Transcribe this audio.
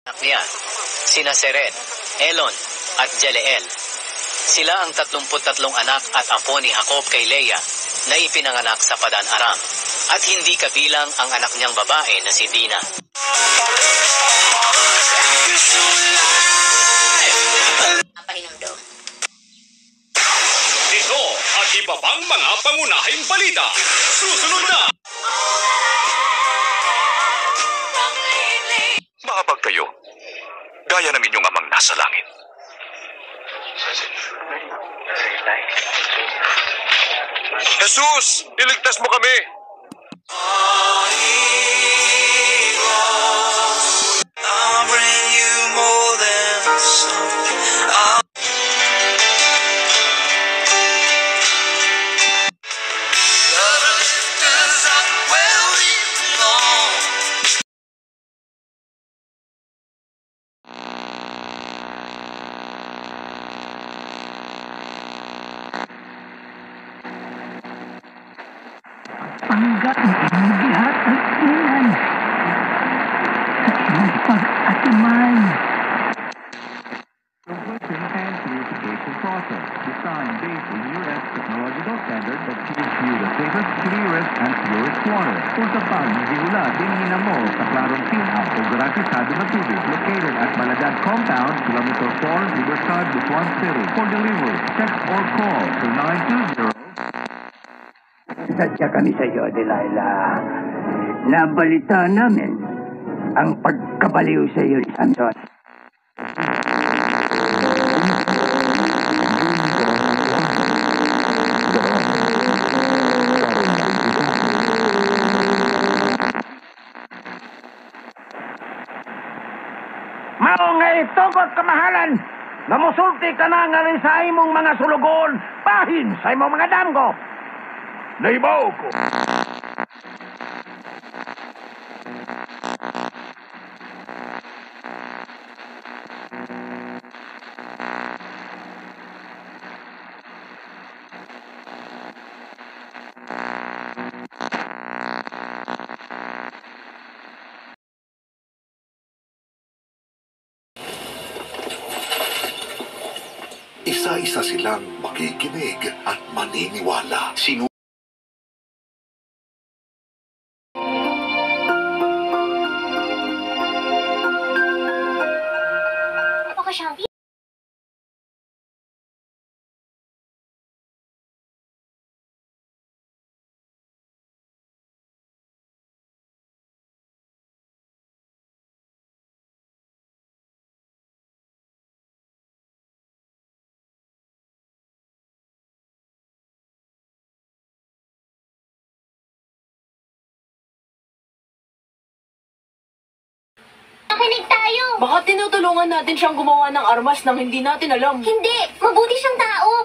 anak niya, sina Seren, Elon, at Jaleel. Sila ang 33 anak at apo ni Jacob kay Leah na ipinanganak sa Padan Aram, at hindi kabilang ang anak niyang babae na si Dina. Ito at iba pang mga pangunahing balita. Susunod na! Mahabag kayo, gaya ng inyong amang nasa langit. Jesus, iligtas mo kami! I'll bring you more than something. Love lift us up where we belong. Panggap ng inyong lahat ng ingay at iyong pag-atiman. Robust enhanced purification process designed based on U.S. technological standard that gives you the safest, clearest, and purest water. Kung sa pag-hihula, tingin mo sa klarong tinaw o gratisado na tubig located at Maladag Compound, Kilometer 4, Libertad, Butuan City. For delivery, text or call to 920. Sadya kami sa iyo, Delilah. Nabalita namin ang pagkabaliw sa iyo ni Samson. Mao nga itugot kamahalan, namusulti ka na nga rin sa imong mga sulugon, bahin sa imong mga damgo. Naibaw ko. Isa-isa silang makikinig at maniniwala. Makinig tayo! Baka tinutulungan natin siyang gumawa ng armas nang hindi natin alam. Hindi! Mabuti siyang tao!